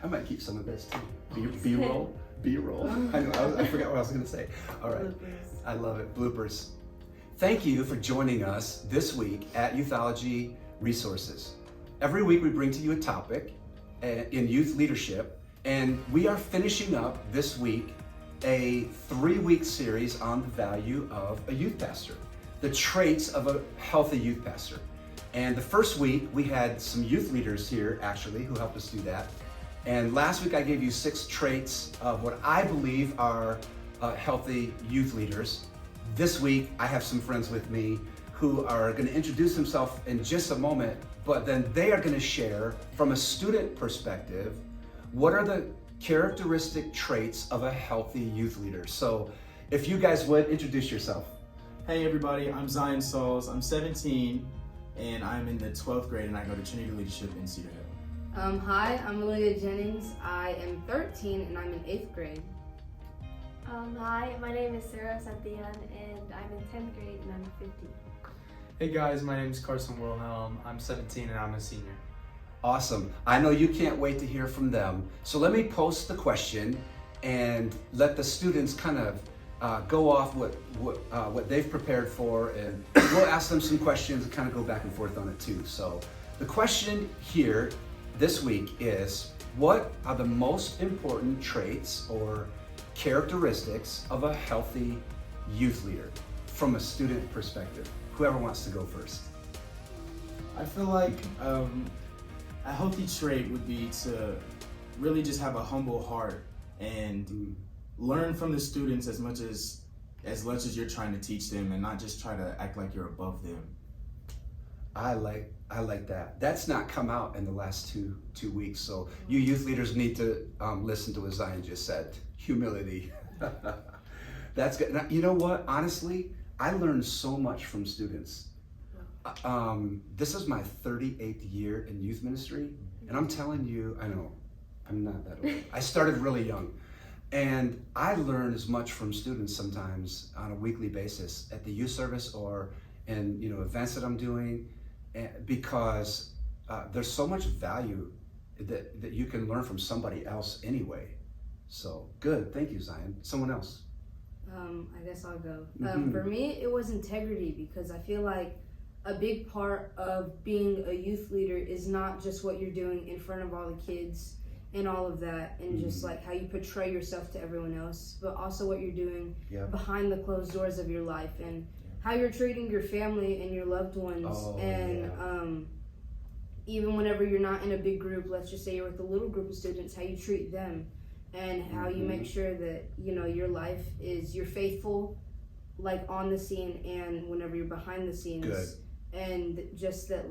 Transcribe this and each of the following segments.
I might keep some of this too. B-roll. B-roll. I know, I forgot what I was going to say. All right. Bloopers. I love it. Bloopers. Thank you for joining us this week at Youthology Resources. Every week we bring to you a topic in youth leadership, and we are finishing up this week a 3-week series on the value of a youth pastor, the traits of a healthy youth pastor. And the first week we had some youth leaders here actually who helped us do that. And last week I gave you 6 traits of what I believe are healthy youth leaders. This week I have some friends with me who are going to introduce themselves in just a moment, but then they are going to share from a student perspective what are the characteristic traits of a healthy youth leader. So if you guys would introduce yourself. Hey everybody, I'm Zion Sauls. I'm 17 and I'm in the 12th grade and I go to Trinity Leadership in Cedar Hill. Hi, I'm Malia Jennings. I am 13 and I'm in 8th grade. Hi, my name is Sarah Santillan and I'm in 10th grade and I'm 50. Hey guys, my name is Carson Wilhelm. I'm 17 and I'm a senior. Awesome. I know you can't wait to hear from them. So let me post the question and let the students kind of go off what they've prepared for, and we'll ask them some questions and kind of go back and forth on it too. So the question here this week is, what are the most important traits or characteristics of a healthy youth leader from a student perspective? Whoever wants to go first. I feel like a healthy trait would be to really just have a humble heart and learn from the students as much as you're trying to teach them, and not just try to act like you're above them. I like that. That's not come out in the last two weeks. So you youth leaders need to listen to what Zion just said. Humility. That's good. Now, you know what? Honestly, I learned so much from students. This is my 38th year in youth ministry, and I'm telling you, I know, I'm not that old. I started really young, and I learn as much from students sometimes on a weekly basis at the youth service or in events that I'm doing, because there's so much value that you can learn from somebody else anyway. So good, thank you, Zion. Someone else? I guess I'll go. For me, it was integrity, because I feel like a big part of being a youth leader is not just what you're doing in front of all the kids and all of that, and just like how you portray yourself to everyone else, but also what you're doing behind the closed doors of your life, and how you're treating your family and your loved ones. Even whenever you're not in a big group, let's just say you're with a little group of students, how you treat them, and how you make sure that your life you're faithful, like on the scene and whenever you're behind the scenes. Good. And just that,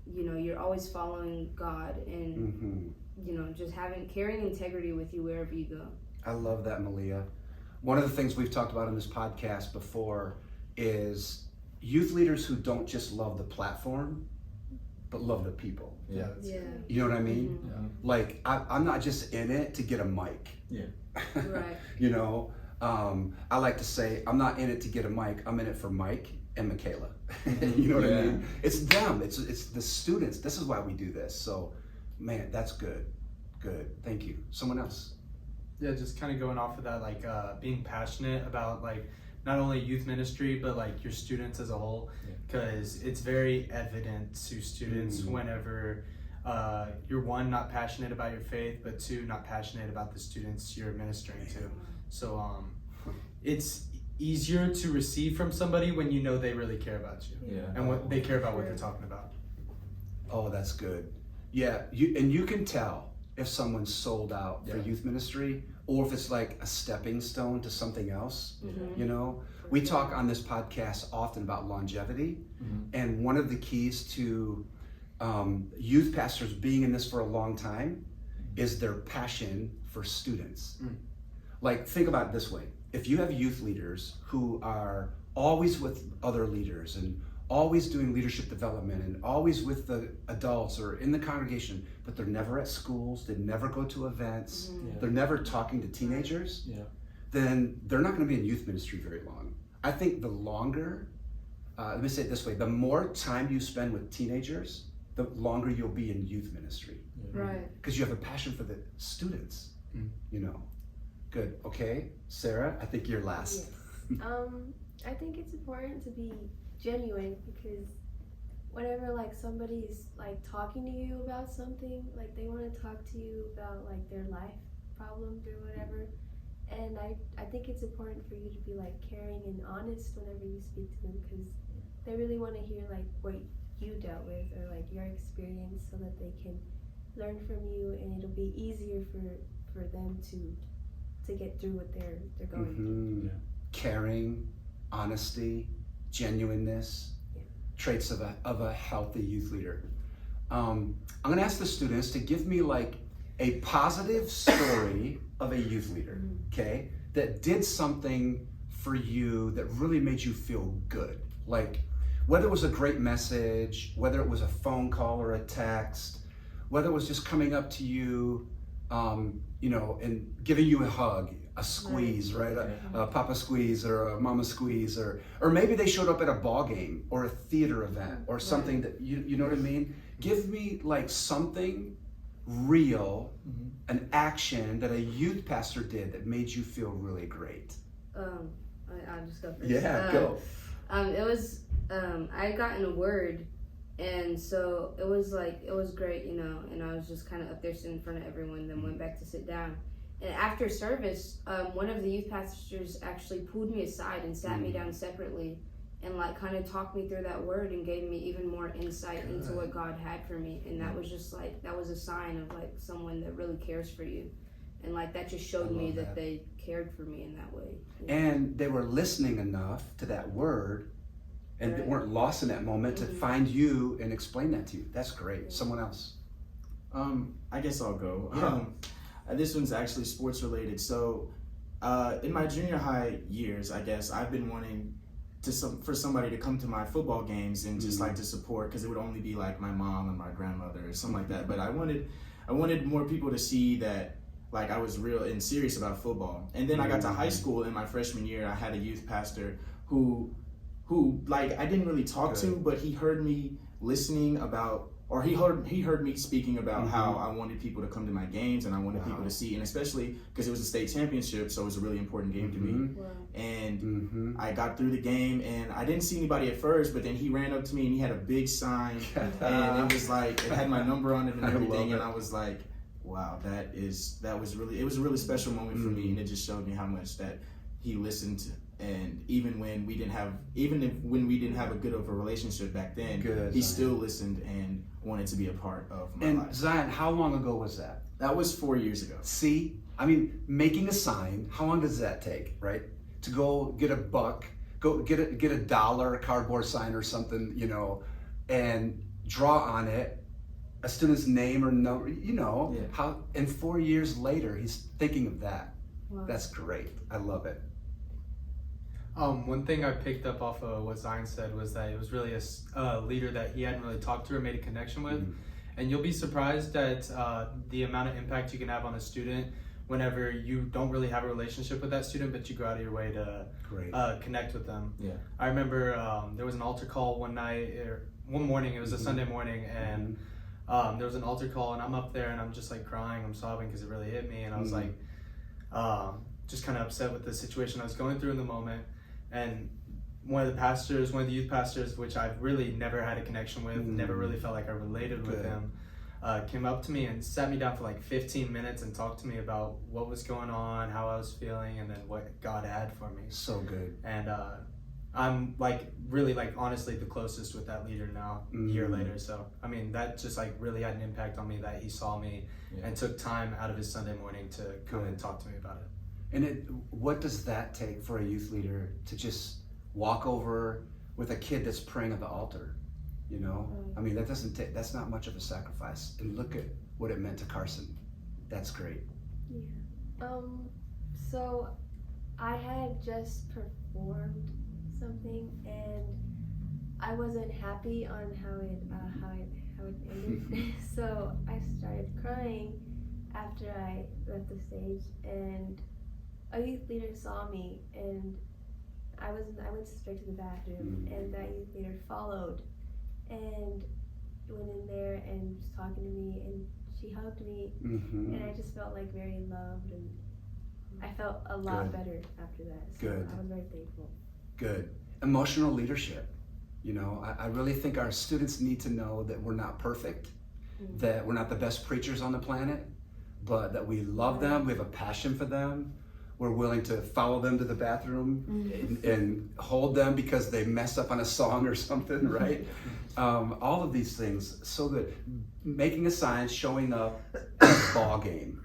you're always following God, and just carrying integrity with you wherever you go. I love that, Malia. One of the things we've talked about in this podcast before is youth leaders who don't just love the platform, but love the people. Yeah. You know what I mean? Yeah. Like, I'm not just in it to get a mic. Yeah. Right. I like to say, I'm not in it to get a mic, I'm in it for Mike and Michaela. You know what I mean? It's them, it's the students. This is why we do this. So, man, that's good. Good, thank you. Someone else? Yeah, just kind of going off of that, being passionate about not only youth ministry, but your students as a whole, because it's very evident to students whenever you're, one, not passionate about your faith, but two, not passionate about the students you're ministering to. So it's easier to receive from somebody when you know they really care about you, and what they care about what they're talking about. Oh, that's good. Yeah, you can tell if someone's sold out for youth ministry, or if it's like a stepping stone to something else. We talk on this podcast often about longevity, and one of the keys to youth pastors being in this for a long time is their passion for students. Like, think about it this way. If you have youth leaders who are always with other leaders and always doing leadership development and always with the adults or in the congregation, but they're never at schools, they never go to events, they're never talking to teenagers, then they're not going to be in youth ministry very long. I think the longer, let me say it this way, the more time you spend with teenagers, the longer you'll be in youth ministry. Right. Because you have a passion for the students, Mm. you know. Good. Okay, Sarah, I think you're last. Yes. I think it's important to be genuine because whenever like somebody's like talking to you about something, like they want to talk to you about like their life problems or whatever, and I think it's important for you to be like caring and honest whenever you speak to them because they really want to hear like what you dealt with or like your experience so that they can learn from you and it'll be easier for them to get through what they're going through. Mhm. Caring, honesty, genuineness, traits of a healthy youth leader. I'm gonna ask the students to give me like a positive story of a youth leader, okay, that did something for you that really made you feel good. Like whether it was a great message, whether it was a phone call or a text, whether it was just coming up to you, you know, and giving you a hug, a squeeze, right? A papa squeeze or a mama squeeze, or maybe they showed up at a ball game or a theater event or something that you know what I mean? Give me like something real, an action that a youth pastor did that made you feel really great. I'll just go first. Yeah, go. It was I had gotten a word, and so it was great, you know, and I was just kind of up there sitting in front of everyone, then went back to sit down. And after service, one of the youth pastors actually pulled me aside and sat me down separately and like kind of talked me through that word and gave me even more insight into what God had for me. And that was just like, that was a sign of like someone that really cares for you. And like that just showed me that they cared for me in that way. Yeah. And they were listening enough to that word and they weren't lost in that moment to find you and explain that to you. That's great. Someone else. I guess I'll go. This one's actually sports related. So in my junior high years, I guess I've been wanting for somebody to come to my football games and just like to support, because it would only be like my mom and my grandmother or something like that. But I wanted more people to see that like I was real and serious about football. And then I got to high school in my freshman year. I had a youth pastor who like I didn't really talk to, but he heard me listening about, or he heard me speaking about how I wanted people to come to my games and I wanted people to see, and especially because it was a state championship, so it was a really important game to me. And I got through the game and I didn't see anybody at first, but then he ran up to me and he had a big sign and it was like, it had my number on it and everything, and I was like, wow, it was a really special moment for me, and it just showed me how much that he listened. And even when we didn't have a good of a relationship back then, he still listened and wanted to be a part of my life. And Zion, how long ago was that? That was 4 years ago. See, I mean, making a sign, how long does that take, right? To go get a buck, go get a dollar, a cardboard sign or something, you know, and draw on it a student's name or number, you know, how, and 4 years later, he's thinking of that. Wow. That's great. I love it. One thing I picked up off of what Zion said was that it was really a leader that he hadn't really talked to or made a connection with. And you'll be surprised at the amount of impact you can have on a student whenever you don't really have a relationship with that student, but you go out of your way to connect with them. Yeah. I remember there was an altar call one morning, it was a Sunday morning, and there was an altar call, and I'm up there and I'm just like crying, I'm sobbing because it really hit me, and I was like just kind of upset with the situation I was going through in the moment. And one of the youth pastors, which I've really never had a connection with, never really felt like I related with him, came up to me and sat me down for like 15 minutes and talked to me about what was going on, how I was feeling, and then what God had for me. So good. And I'm like really like honestly the closest with that leader now, a year later. So I mean, that just like really had an impact on me, that he saw me and took time out of his Sunday morning to come and talk to me about it. And what does that take for a youth leader to just walk over with a kid that's praying at the altar? You know, I mean, that's not much of a sacrifice. And look at what it meant to Carson. That's great. Yeah. So I had just performed something and I wasn't happy on how it ended. So I started crying after I left the stage, and a youth leader saw me, and I went straight to the bathroom, and that youth leader followed and went in there and was talking to me, and she hugged me, Mm-hmm. and I just felt like very loved, and I felt a lot better after that. So Good. I was very thankful. Good. Emotional leadership. You know, I really think our students need to know that we're not perfect, that we're not the best preachers on the planet, but that we love them, we have a passion for them, we're willing to follow them to the bathroom and hold them because they messed up on a song or something, right? All of these things, so good. Making a sign, showing up at a ball game,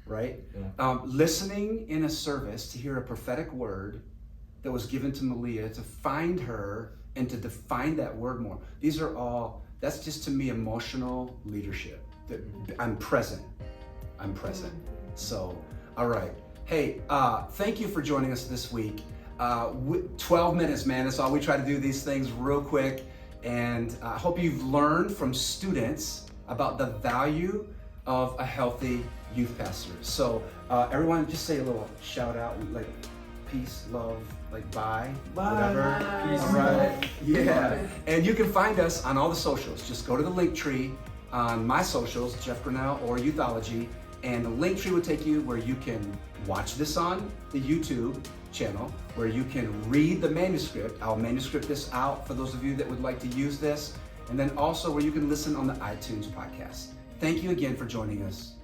right? Yeah. Listening in a service to hear a prophetic word that was given to Malia, to find her and to define that word more. These are all, that's just to me emotional leadership. That I'm present. So, all right. Hey, thank you for joining us this week. 12 minutes, man. That's all. We try to do these things real quick. And I hope you've learned from students about the value of a healthy youth pastor. So everyone just say a little shout out, like peace, love, like bye, whatever. Peace, All right. love. Yeah. And you can find us on all the socials. Just go to the link tree on my socials, Jeff Grinnell or Youthology, and the link tree will take you where you can watch this on the YouTube channel, where you can read the manuscript. I'll manuscript this out for those of you that would like to use this, and then also where you can listen on the iTunes podcast. Thank you again for joining us.